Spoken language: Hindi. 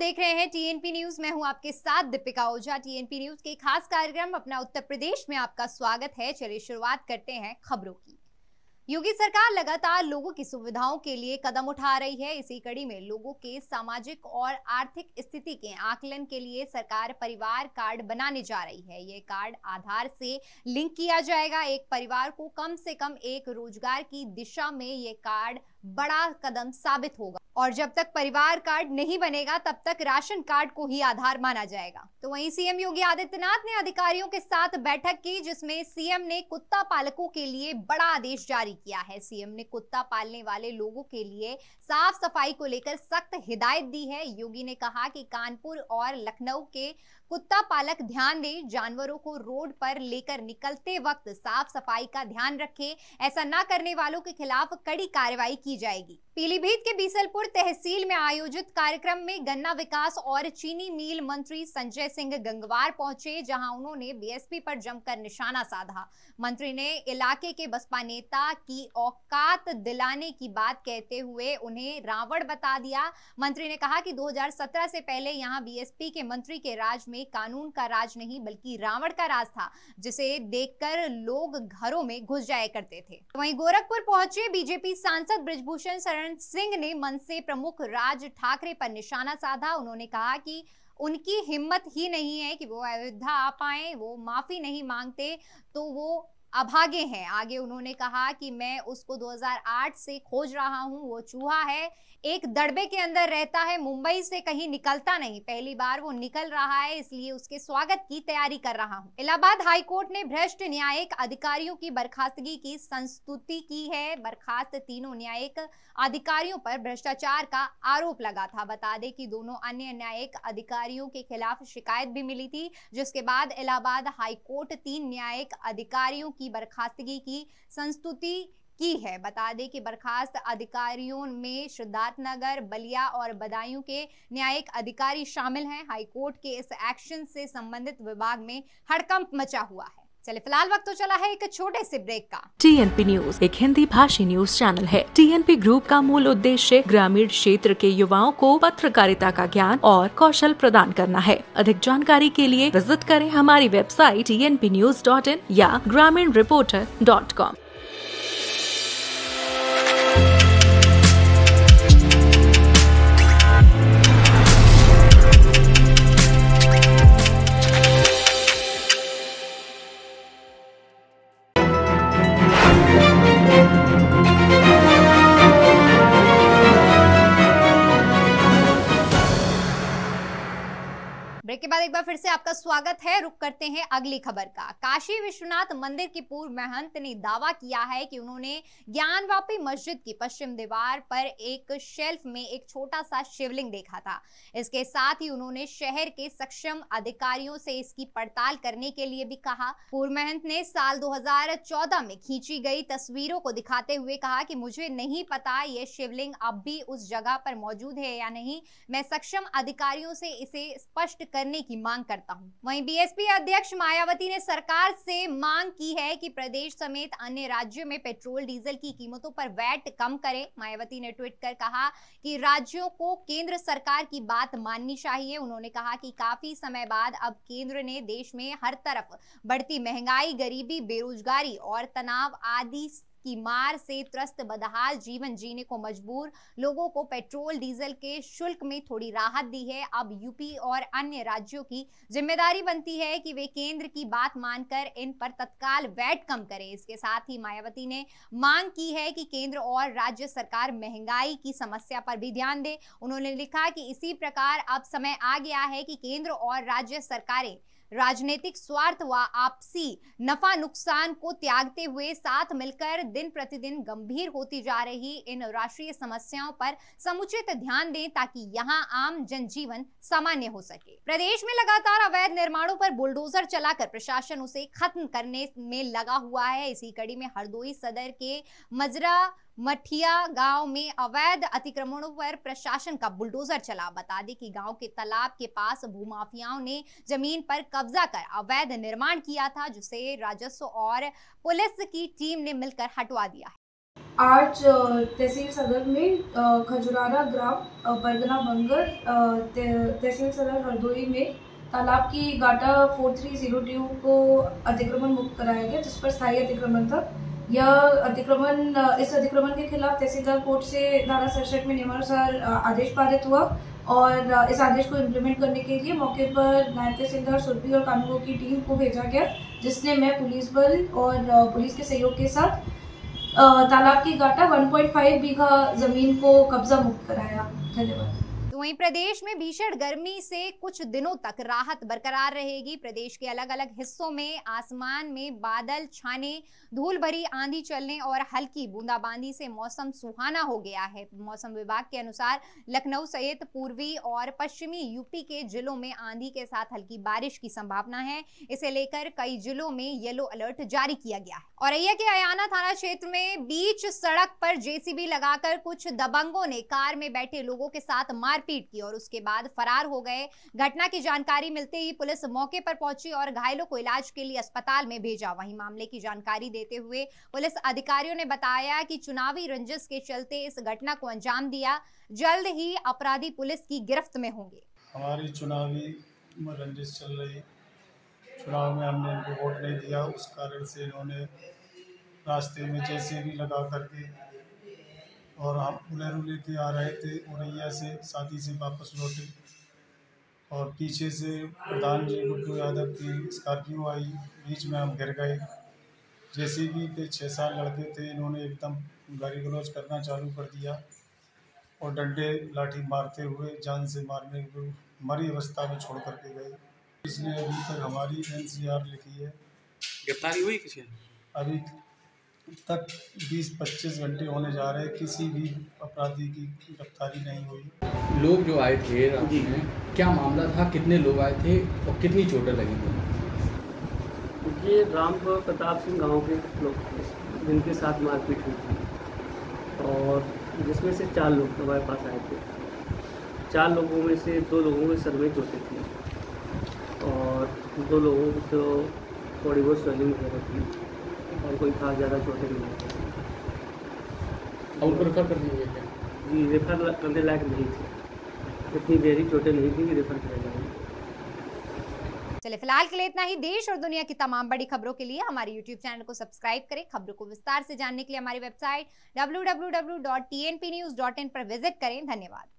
देख रहे हैं टीएनपी न्यूज। मैं हूं आपके साथ दीपिका ओझा। टीएनपी न्यूज के खास कार्यक्रम अपना उत्तर प्रदेश में आपका स्वागत है। चलिए शुरुआत करते हैं खबरों की। योगी सरकार लगातार लोगों की सुविधाओं के लिए कदम उठा रही है। इसी कड़ी में लोगों के सामाजिक और आर्थिक स्थिति के आकलन के लिए सरकार परिवार कार्ड बनाने जा रही है। ये कार्ड आधार से लिंक किया जाएगा। एक परिवार को कम से कम एक रोजगार की दिशा में ये कार्ड बड़ा कदम साबित होगा और जब तक परिवार कार्ड नहीं बनेगा तब तक राशन कार्ड को ही आधार माना जाएगा। तो वहीं सीएम योगी आदित्यनाथ ने अधिकारियों के साथ बैठक की, जिसमें सीएम ने कुत्ता पालकों के लिए बड़ा आदेश जारी किया है। सीएम ने कुत्ता पालने वाले लोगों के लिए साफ सफाई को लेकर सख्त हिदायत दी है। योगी ने कहा कि कानपुर और लखनऊ के कुत्ता पालक ध्यान दें, जानवरों को रोड पर लेकर निकलते वक्त साफ सफाई का ध्यान रखें। ऐसा न करने वालों के खिलाफ कड़ी कार्रवाई की जाएगी। पीलीभीत के बीसलपुर तहसील में आयोजित कार्यक्रम में गन्ना विकास और चीनी मिल मंत्री संजय सिंह गंगवार पहुंचे, जहां उन्होंने बीएसपी पर जमकर निशाना साधा। मंत्री ने इलाके के बसपा नेता की औकात दिलाने की बात कहते हुए उन्हें रावण बता दिया। मंत्री ने कहा कि 2017 से पहले यहां बीएसपी के मंत्री के राज में कानून का राज नहीं बल्कि रावण का राज था, जिसे देखकर लोग घरों में घुस जाया करते थे। वहीं गोरखपुर पहुंचे बीजेपी सांसद बृजभूषण शरण सिंह ने मनसे प्रमुख राज ठाकरे पर निशाना साधा। उन्होंने कहा कि उनकी हिम्मत ही नहीं है कि वो अयोध्या आ पाए, वो माफी नहीं मांगते तो वो अभागे हैं। आगे उन्होंने कहा कि मैं उसको 2008 से खोज रहा हूं, वो चूहा है, एक दड़बे के अंदर रहता है, मुंबई से कहीं निकलता नहीं, पहली बार वो निकल रहा है, इसलिए उसके स्वागत की तैयारी कर रहा हूं। इलाहाबाद हाईकोर्ट ने भ्रष्ट न्यायिक अधिकारियों की बर्खास्तगी की संस्तुति की है। बर्खास्त तीनों न्यायिक अधिकारियों पर भ्रष्टाचार का आरोप लगा था। बता दें कि दोनों अन्य न्यायिक अधिकारियों के खिलाफ शिकायत भी मिली थी, जिसके बाद इलाहाबाद हाईकोर्ट 3 न्यायिक अधिकारियों की बर्खास्तगी की संस्तुति की है। बता दें कि बर्खास्त अधिकारियों में सिद्धार्थनगर, बलिया और बदायूं के न्यायिक अधिकारी शामिल हैं। हाईकोर्ट के इस एक्शन से संबंधित विभाग में हड़कंप मचा हुआ है। चलिए फिलहाल वक्त तो चला है एक छोटे से ब्रेक का। टीएनपी न्यूज एक हिंदी भाषी न्यूज चैनल है। टीएनपी ग्रुप का मूल उद्देश्य ग्रामीण क्षेत्र के युवाओं को पत्रकारिता का ज्ञान और कौशल प्रदान करना है। अधिक जानकारी के लिए विजिट करें हमारी वेबसाइट tnpnews.in या graminreporter.com। ब्रेक के बाद एक बार फिर से आपका स्वागत है। रुक करते हैं अगली खबर का। काशी विश्वनाथ मंदिर की पूर्व महंत ने दावा किया है कि उन्होंने ज्ञानवापी मस्जिद की पश्चिम दीवार पर एक शेल्फ में एक छोटा सा शिवलिंग देखा था। इसके साथ ही उन्होंने शहर के सक्षम अधिकारियों से इसकी पड़ताल करने के लिए भी कहा। पूर्व महंत ने साल 2014 में खींची गई तस्वीरों को दिखाते हुए कहा कि मुझे नहीं पता ये शिवलिंग अब भी उस जगह पर मौजूद है या नहीं, मैं सक्षम अधिकारियों से इसे स्पष्ट करने की मांग करता हूं। वहीं बीएसपी अध्यक्ष मायावती ने सरकार से मांग की है कि प्रदेश समेत अन्य राज्यों में पेट्रोल डीजल की कीमतों पर वैट कम करे। मायावती ने ट्वीट कर कहा कि राज्यों को केंद्र सरकार की बात माननी चाहिए। उन्होंने कहा कि काफी समय बाद अब केंद्र ने देश में हर तरफ बढ़ती महंगाई, गरीबी, बेरोजगारी और तनाव आदि की मार से त्रस्त बदहाल जीवन जीने को मजबूर लोगों को पेट्रोल डीजल के शुल्क में थोड़ी राहत दी है। अब यूपी और अन्य राज्यों की जिम्मेदारी बनती है कि वे केंद्र की बात मानकर इन पर तत्काल वैट कम करें। इसके साथ ही मायावती ने मांग की है कि केंद्र और राज्य सरकार महंगाई की समस्या पर भी ध्यान दे। उन्होंने लिखा कि इसी प्रकार अब समय आ गया है कि केंद्र और राज्य सरकारें राजनीतिक स्वार्थ व आपसी नफा नुकसान को त्यागते हुए साथ मिलकर दिन प्रतिदिन गंभीर होती जा रही इन राष्ट्रीय समस्याओं पर समुचित ध्यान दें ताकि यहां आम जनजीवन सामान्य हो सके। प्रदेश में लगातार अवैध निर्माणों पर बुलडोजर चलाकर प्रशासन उसे खत्म करने में लगा हुआ है। इसी कड़ी में हरदोई सदर के मजरा मठिया गांव में अवैध अतिक्रमणों पर प्रशासन का बुलडोजर चला। बता दें कि गांव के तालाब के पास भूमाफियाओं ने जमीन पर कब्जा कर अवैध निर्माण किया था, जिसे राजस्व और पुलिस की टीम ने मिलकर हटवा दिया है। आज तहसील सदर में खजुरारा ग्राम परगना बंगर तहसील सदर हरदोई में तालाब की गाटा 4302 को अतिक्रमण मुक्त कराया गया, जिस पर स्थायी अतिक्रमण था। इस अतिक्रमण के खिलाफ तहसीलदार कोर्ट से धारा 67 में नियमानुसार आदेश पारित हुआ और इस आदेश को इम्प्लीमेंट करने के लिए मौके पर नायब तहसीलदार सुरभि और कानूनगो की टीम को भेजा गया, जिसने मैं पुलिस बल और पुलिस के सहयोग के साथ तालाब की गाटा 1.5 बीघा जमीन को कब्जा मुक्त कराया। धन्यवाद। तो वहीं प्रदेश में भीषण गर्मी से कुछ दिनों तक राहत बरकरार रहेगी। प्रदेश के अलग अलग हिस्सों में आसमान में बादल छाने, धूल भरी आंधी चलने और हल्की बूंदाबांदी से मौसम सुहाना हो गया है। मौसम विभाग के अनुसार लखनऊ सहित पूर्वी और पश्चिमी यूपी के जिलों में आंधी के साथ हल्की बारिश की संभावना है। इसे लेकर कई जिलों में येलो अलर्ट जारी किया गया है। औरैया के अयाना थाना क्षेत्र में बीच सड़क पर जेसीबी लगाकर कुछ दबंगों ने कार में बैठे लोगों के साथ मारपीट की और उसके बाद फरार हो गए। घटना की जानकारी मिलते ही पुलिस मौके पर पहुंची और घायलों को इलाज के लिए अस्पताल में भेजा। वहीं मामले की जानकारी देते हुए पुलिस अधिकारियों ने बताया कि चुनावी रंजिश के चलते इस घटना को अंजाम दिया। जल्द ही अपराधी पुलिस की गिरफ्त में होंगे। हमारी चुनावी रंजिश चल रही, चुनाव में हमने इनको वोट नहीं दिया, उस कारण से इन्होंने रास्ते में जेसीबी लगा करके और हम बुलेरो लेके आ रहे थे औरैया से, शादी से वापस लौटे और पीछे से प्रधान जी गुड्डू यादव की स्कॉर्पियो आई, बीच में हम गिर गए। जेसीबी पे 6-7 लड़के थे, इन्होंने एकदम गाली गलौज करना चालू कर दिया और डंडे लाठी मारते हुए जान से मारने हुए मरी अवस्था में छोड़ करके गए। इसलिए अभी तक हमारी NCR लिखी है। गिरफ्तारी हुई किसी? अभी तक 20-25 घंटे होने जा रहे हैं, किसी भी अपराधी की गिरफ्तारी नहीं हुई। लोग जो आए थे रात में, क्या मामला था, कितने लोग आए थे और कितनी चोटें लगी थी? ये राम प्रताप सिंह गांव के लोग थे जिनके साथ मारपीट हुई थी और जिसमें से 4 लोग हमारे पास आए थे। 4 लोगों में से 2 लोगों के सर में चोटें थी और 2 लोगों को थोड़ी बहुत स्वेलिंग वगैरह थी और कोई खास ज़्यादा चोटें नहीं थी। और उनको रेफर कर दिया गया? जी, रेफर करने लायक नहीं थे, इतनी गहरी चोटें नहीं थी कि रेफर किया जाए। चले फिलहाल के लिए इतना ही। देश और दुनिया की तमाम बड़ी खबरों के लिए हमारे YouTube चैनल को सब्सक्राइब करें। खबरों को विस्तार से जानने के लिए हमारी वेबसाइट www.tnpnews.in पर विजिट करें। धन्यवाद।